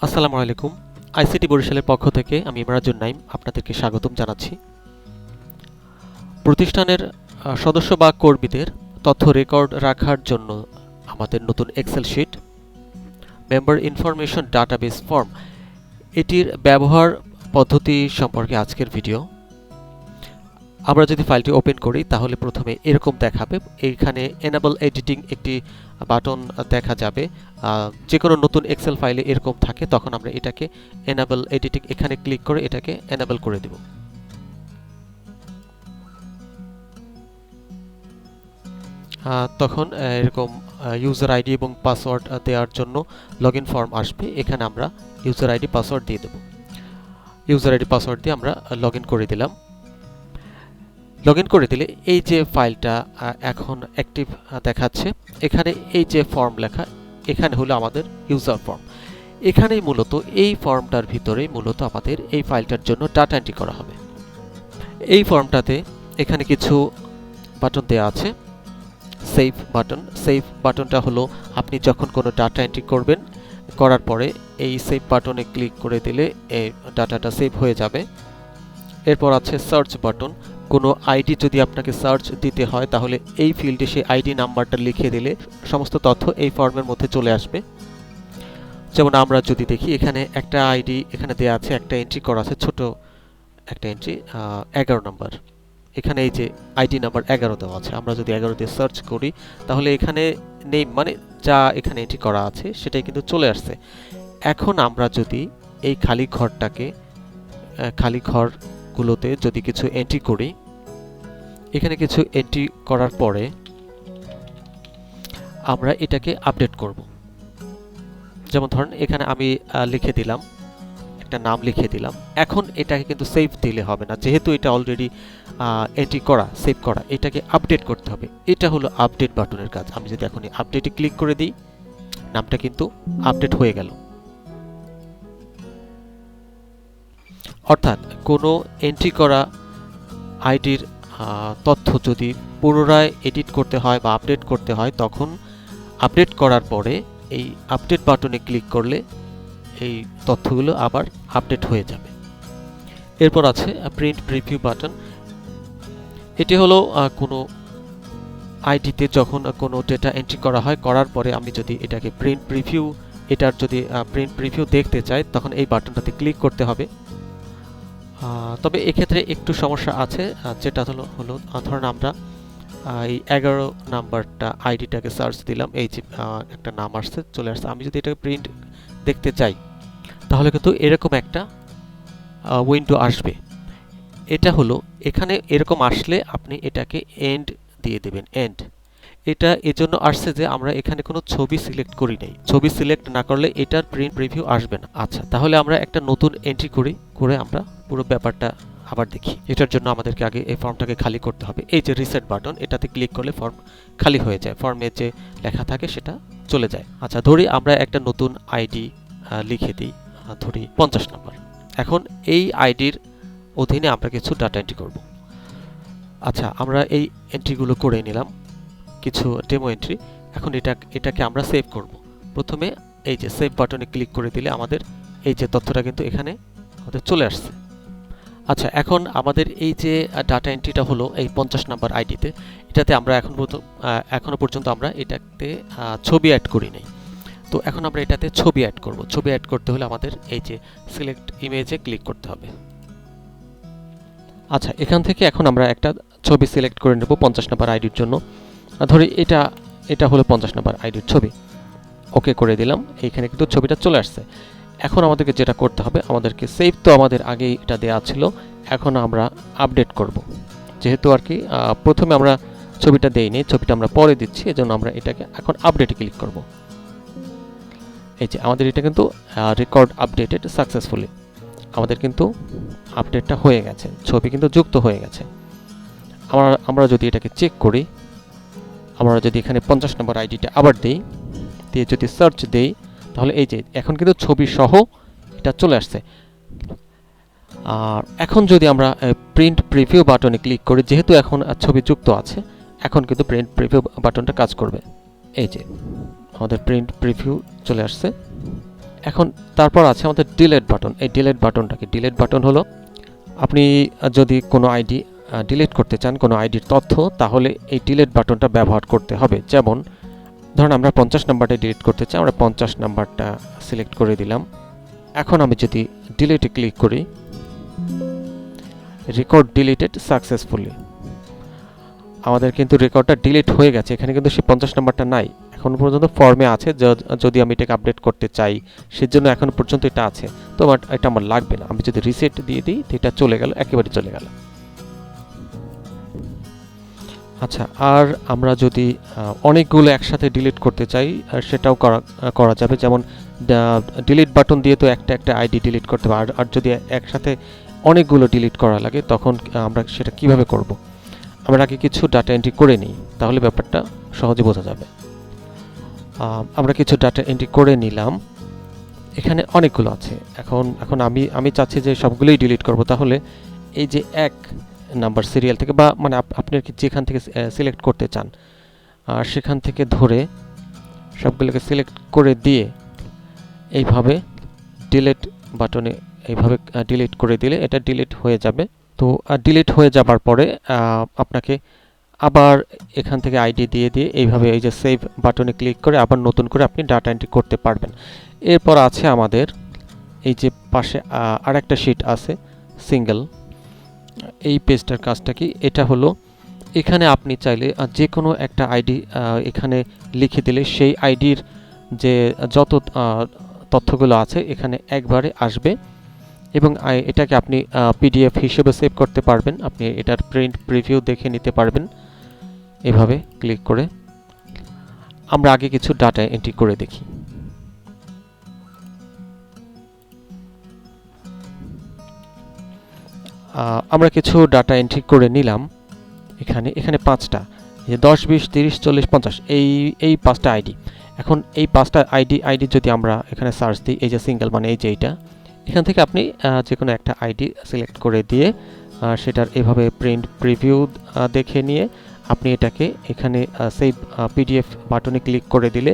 আসসালামু আলাইকুম। আইসিটি বরিশালের পক্ষ থেকে আমি ইমরাজুন নাইম আপনাদেরকে স্বাগতম জানাচ্ছি। প্রতিষ্ঠানের সদস্য বা কর্মীদের তথ্য রেকর্ড রাখার জন্য আমাদের নতুন Excel sheet member information database form এটির ব্যবহার পদ্ধতি সম্পর্কে আজকের ভিডিও। আমরা যদি ফাইলটি ওপেন করি তাহলে প্রথমে এরকম দেখাবে। এইখানে এনেবল এডিটিং একটি বাটন দেখা যাবে। যে কোনো নতুন এক্সেল ফাইলে এরকম থাকে, তখন আমরা এটাকে এনেবল এডিটিং এখানে ক্লিক করে এটাকে এনেবল করে দেব। তখন এরকম ইউজার আইডি এবং পাসওয়ার্ড দেওয়ার জন্য লগইন ফর্ম আসবে। এখানে আমরা ইউজার আইডি পাসওয়ার্ড দিয়ে দেব। ইউজার আইডি পাসওয়ার্ড দিয়ে আমরা লগইন করে দিলাম। লগইন করে দিলে এই যে ফাইলটা এখন অ্যাক্টিভ দেখাচ্ছে। এখানে এই যে ফর্ম লেখা, এখানে হলো আমাদের ইউজার ফর্ম। এখানেই মূলত এই ফর্মটার ভিতরেই মূলত আমাদের এই ফাইলটার জন্য ডাটা এন্ট্রি করা হবে। এই ফর্মটাতে এখানে কিছু বাটন দেওয়া আছে। সেভ বাটনটা হলো আপনি যখন কোনো ডাটা এন্ট্রি করবেন, করার পরে এই সেভ বাটনে ক্লিক করে দিলে এই ডাটাটা সেভ হয়ে যাবে। এরপর আছে সার্চ বাটন। কোনো আইডি যদি আপনাকে সার্চ দিতে হয় তাহলে এই ফিল্ডে সেই আইডি নাম্বারটা লিখে দিলে সমস্ত তথ্য এই ফর্মের মধ্যে চলে আসবে। যেমন আমরা যদি দেখি, এখানে একটা আইডি এখানে দেওয়া আছে, একটা এন্ট্রি করা আছে, ছোট একটা এন্ট্রি 11 নম্বর। এখানে এই যে আইডি নাম্বার 11 দেওয়া আছে। আমরা যদি 11 দিয়ে সার্চ করি তাহলে এখানে নেম মানে যা এখানে এন্ট্রি করা আছে সেটাই কিন্তু চলে আসছে। এখন আমরা যদি এই খালি ঘরগুলোতে যদি কিছু এন্ট্রি করি, এখানে কিছু এন্ট্রি করার পরে আমরা এটাকে আপডেট করব। যেমন ধরেন এখানে আমি লিখে দিলাম, একটা নাম লিখে দিলাম। এখন এটাকে কিন্তু সেভ দিলে হবে না, যেহেতু এটা অলরেডি এন্ট্রি করা, সেভ করা। এটাকে আপডেট করতে হবে। এটা হলো আপডেট বাটনের কাজ। আমি যদি এখন আপডেটে ক্লিক করে দিই, নামটা কিন্তু আপডেট হয়ে গেল। অর্থাৎ কোনো এন্ট্রি করা আইডির তথ্য যদি পুনরায় এডিট করতে হয় বা আপডেট করতে হয়, তখন আপডেট করার পরে এই আপডেট বাটনে ক্লিক করলে এই তথ্যগুলো আবার আপডেট হয়ে যাবে। এরপর আছে প্রিন্ট প্রিভিউ বাটন। এটি হলো কোনো আইডিতে যখন কোনো ডেটা এন্ট্রি করা হয়, করার পরে আমি যদি এটাকে প্রিন্ট প্রিভিউ দেখতে চাই, তখন এই বাটনটাতে ক্লিক করতে হবে। তবে এক্ষেত্রে একটু সমস্যা আছে, যেটা হলো ধরুন আমরা এই 11 নাম্বারটা আইডিটাকে সার্চ দিলাম, এই যে একটা নাম আসছে, চলে আসছে। আমি যদি এটাকে প্রিন্ট দেখতে চাই তাহলে কিন্তু এরকম একটা উইন্ডো আসবে। এটা হলো এখানে এরকম আসলে আপনি এটাকে এন্ড দিয়ে দেবেন। এন্ড এটা এজন্য আসছে যে আমরা এখানে কোনো ছবি সিলেক্ট করি নাই। ছবি সিলেক্ট না করলে এটার প্রিন্ট প্রিভিউ আসবে না। আচ্ছা, তাহলে আমরা একটা নতুন এন্ট্রি করে আমরা পুরো ব্যাপারটা আবার দেখি। এটার জন্য আমাদেরকে আগে এই ফর্মটাকে খালি করতে হবে। এই যে রিসেট বাটন, এটাতে ক্লিক করলে ফর্ম খালি হয়ে যায়, ফর্মে যে লেখা থাকে সেটা চলে যায়। আচ্ছা, ধরি আমরা একটা নতুন আইডি লিখে দিই, ধরি 50 নম্বর। এখন এই আইডির অধীনে আমরা কিছু ডাটা এন্ট্রি করব। আচ্ছা, আমরা এই এন্ট্রিগুলো করে নিলাম, কিছু ডেমো এন্ট্রি। এখন এটাকে আমরা সেভ করব। প্রথমে এই যে সেভ বাটনে ক্লিক করে দিলে আমাদের এই যে তথ্যটা কিন্তু এখানে আমাদের চলে আসছে। আচ্ছা, এখন আমাদের এই যে ডাটা এন্ট্রিটা হলো এই 50 নাম্বার আইডিতে, এটাতে আমরা এখনো পর্যন্ত আমরা এটাতে ছবি অ্যাড করি নাই। তো এখন আমরা এটাতে ছবি অ্যাড করব। ছবি অ্যাড করতে হলে আমাদের এই যে সিলেক্ট ইমেজে ক্লিক করতে হবে। আচ্ছা, এখান থেকে এখন আমরা একটা ছবি সিলেক্ট করে নেব 50 নাম্বার আইডির জন্য। ধরি এটা হলো 50 নাম্বার আইডির ছবি। ওকে করে দিলাম। এইখানে কিন্তু ছবিটা চলে আসছে। এখন আমাদেরকে যেটা করতে হবে, আমাদেরকে সেভ তো আমাদের আগেই এটা দেওয়া ছিল, এখন আমরা আপডেট করব। যেহেতু আর কি প্রথমে আমরা ছবিটা দেইনি, ছবিটা আমরা পরে দিচ্ছি, এজন্য আমরা এটাকে এখন আপডেটে ক্লিক করব। এই যে আমাদের এটা কিন্তু রেকর্ড আপডেটেড সাকসেসফুলি, আমাদের কিন্তু আপডেটটা হয়ে গেছে, ছবি কিন্তু যুক্ত হয়ে গেছে। আমরা যদি এটাকে চেক করি, আমরা যদি এখানে 50 নম্বর আইডিটা আবার দিই, দিয়ে যদি সার্চ দেই, তাহলে এই যে এখন কিন্তু ছবি সহ এটা চলে আসছে। আর এখন যদি আমরা প্রিন্ট প্রিভিউ বাটনে ক্লিক করি, যেহেতু এখন ছবি যুক্ত আছে, এখন কিন্তু প্রিন্ট প্রিভিউ বাটনটা কাজ করবে। এই যে আমাদের প্রিন্ট প্রিভিউ চলে আসছে। এখন তারপর আছে আমাদের ডিলিট বাটন। এই ডিলিট বাটনটা কি? ডিলিট বাটন হলো আপনি যদি কোনো আইডি ডিলিট করতে চান, কোনো আইডির তথ্য, তাহলে এই ডিলিট বাটনটা ব্যবহার করতে হবে। যেমন ধরুন আমরা 50 নাম্বারটা ডিলিট করতে চাই, আমরা 50 নাম্বারটা সিলেক্ট করে দিলাম। এখন আমি যদি ডিলিটে ক্লিক করি, রেকর্ড ডিলিটেড সাকসেসফুলি, আমাদের কিন্তু রেকর্ডটা ডিলিট হয়ে গেছে। এখানে কিন্তু সেই 50 নাম্বারটা নাই, এখন পর্যন্ত ফর্মে আছে। যদি আমি এটাকে আপডেট করতে চাই, সেজন্য এখন পর্যন্ত এটা আছে। তো এটা আমার লাগবে না। আমি যদি রিসেট দিয়ে দিই, এটা চলে গেল, একেবারে চলে গেল। আচ্ছা, আর আমরা যদি অনেকগুলো একসাথে ডিলিট করতে চাই, সেটাও করা যাবে। যেমন ডিলিট বাটন দিয়ে তো একটা আইডি ডিলিট করতে হবে। আর যদি একসাথে অনেকগুলো ডিলিট করা লাগে, তখন আমরা সেটা কিভাবে করব? আমরা আগে কিছু ডাটা এন্ট্রি করে নিই, তাহলে ব্যাপারটা সহজে বোঝা যাবে। আমরা কিছু ডাটা এন্ট্রি করে নিলাম। এখানে অনেকগুলো আছে। এখন আমি চাচ্ছি যে সবগুলোই ডিলিট করব। তাহলে এই যে 1 নাম্বার সিরিয়াল থেকে, বা মানে আপনি যেখান থেকে সিলেক্ট করতে চান, আর সেখান থেকে ধরে সবগুলোকে সিলেক্ট করে দিয়ে এইভাবে ডিলিট বাটনে এইভাবে ডিলিট করে দিলে এটা ডিলিট হয়ে যাবে। তো ডিলিট হয়ে যাবার পরে আপনাকে আবার এখান থেকে আইডি দিয়ে এইভাবে এই যে সেভ বাটনে ক্লিক করে আবার নতুন করে আপনি ডাটা এন্ট্রি করতে পারবেন। এরপর আছে আমাদের এই যে পাশে আরেকটা শিট আছে সিঙ্গেল। এই পেজটার কাজটা কি? এটা হলো এখানে আপনি চাইলে যে কোনো একটা আইডি এখানে লিখে দিলে সেই আইডির যে যত তথ্যগুলো আছে এখানে একবারে আসবে, এবং এটাকে আপনি পিডিএফ হিসেবে সেভ করতে পারবেন। আপনি এটার প্রিন্ট প্রিভিউ দেখে নিতে পারবেন এভাবে ক্লিক করে। আমরা আগে কিছু ডাটা এন্ট্রি করে দেখি। আমরা কিছু ডাটা এন্ট্রি করে নিলাম। এখানে 5টা, 10, 20, 30, 40, 50, এই 5টা আইডি। এখন এই 5টা আইডি যদি আমরা এখানে সার্চ দিই, এই যে সিঙ্গেল মানে এই যে এইটা, এখান থেকে আপনি যে কোনো একটা আইডি সিলেক্ট করে দিয়ে সেটার এভাবে প্রিন্ট প্রিভিউ দেখে নিয়ে আপনি এটাকে এখানে সেভ পিডিএফ বাটনে ক্লিক করে দিলে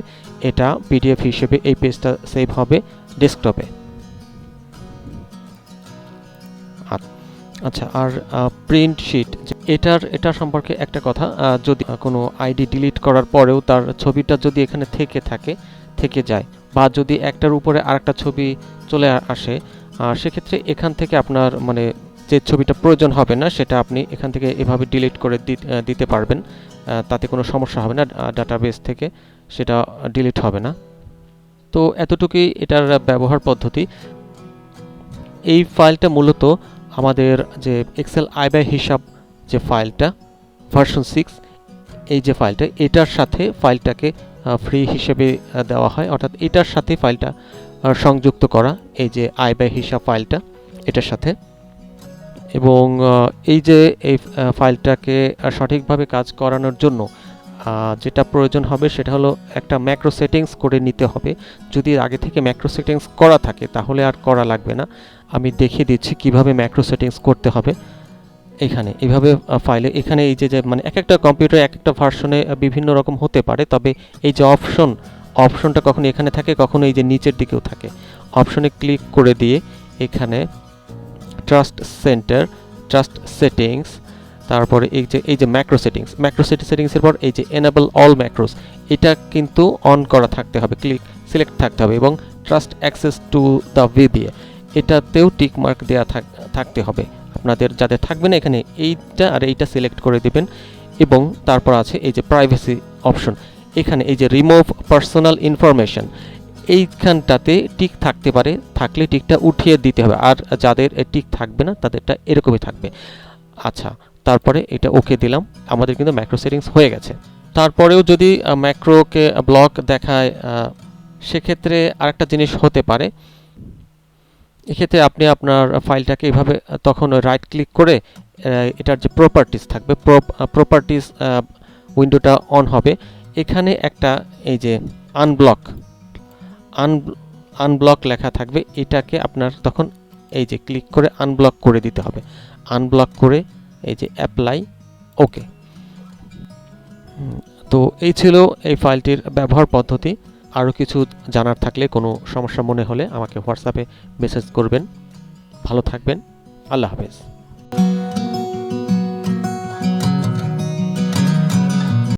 এটা পিডিএফ হিসেবে এই পেজটা সেভ হবে ডেস্কটপে। আচ্ছা, আর প্রিন্ট শিট, এটার সম্পর্কে একটা কথা, যদি কোনো আইডি ডিলিট করার পরেও তার ছবিটা যদি এখানে থেকে যায়, বা যদি একটার উপরে আরেকটা ছবি চলে আসে, সেক্ষেত্রে এখান থেকে আপনার মানে যে ছবিটা প্রয়োজন হবে না সেটা আপনি এখান থেকে এভাবে ডিলিট করে দিতে পারবেন। তাতে কোনো সমস্যা হবে না, ডাটাবেস থেকে সেটা ডিলিট হবে না। তো এতটুকুই এটার ব্যবহার পদ্ধতি। এই ফাইলটা মূলত আমাদের যে এক্সেল আইবাই হিসাব যে ফাইলটা ভার্সন 6, এই যে ফাইলটা, এটার সাথে ফাইলটাকে ফ্রি হিসেবে দেওয়া হয়, অর্থাৎ এটার সাথে ফাইলটা সংযুক্ত করা, এই যে আইবাই হিসাব ফাইলটা এটার সাথে। এবং এই যে এই ফাইলটাকে সঠিকভাবে কাজ করানোর জন্য যেটা প্রয়োজন হবে সেটা হলো একটা ম্যাক্রো সেটিংস করে নিতে হবে। যদি আগে থেকে ম্যাক্রো সেটিংস করা থাকে তাহলে আর করা লাগবে না। আমি দেখিয়ে দিচ্ছি কিভাবে ম্যাক্রো সেটিংস করতে হবে। এখানে এইভাবে ফাইলে এখানে এই যে মানে এক একটা কম্পিউটার এক একটা ভার্সনে বিভিন্ন রকম হতে পারে, তবে এই যে অপশনটা কখনো এখানে থাকে, কখনো এই যে নিচের দিকেও থাকে। অপশনে ক্লিক করে দিয়ে এখানে ট্রাস্ট সেন্টার, ট্রাস্ট সেটিংস, তারপরে এই যে ম্যাক্রো সেটিংসের পর এই যে এনেবল অল ম্যাক্রোস, এটা কিন্তু অন করা থাকতে হবে, সিলেক্ট থাকতে হবে। এবং trust access to the VBA, এটাতেও টিক মার্ক দেওয়া থাকতে হবে। আপনাদের যাদের থাকবে না এখানে এইটা আর এইটা সিলেক্ট করে দিবেন। এবং তারপর আছে এই যে প্রাইভেসি অপশন, এখানে এই যে রিমুভ পার্সোনাল ইনফরমেশন, এইখানটাতে টিক থাকতে পারে, থাকলে টিকটা উঠিয়ে দিতে হবে। আর যাদের টিক থাকবে না তাদেরটা এরকমই থাকবে। আচ্ছা, তারপরে এটা ওকে দিলাম, আমাদের কিন্তু ম্যাক্রো সেটিংস হয়ে গেছে। তারপরেও যদি ম্যাক্রোকে ব্লক দেখায়, সেক্ষেত্রে আরেকটা জিনিস হতে পারে। এক্ষেত্রে আপনি আপনার ফাইলটাকে এভাবে তখন রাইট ক্লিক করে এটার যে প্রপার্টিস থাকবে, প্রপার্টিস উইন্ডোটা অন হবে। এখানে একটা এই যে আনব্লক লেখা থাকবে, এটাকে আপনার তখন এই যে ক্লিক করে আনব্লক করে দিতে হবে। আনব্লক করে এই যে অ্যাপ্লাই, ওকে। তো এই ছিল এই ফাইলটির ব্যবহার পদ্ধতি। আরও কিছু জানার থাকলে, কোনো সমস্যা মনে হলে আমাকে হোয়াটসঅ্যাপে মেসেজ করবেন। ভালো থাকবেন। আল্লাহ হাফেজ।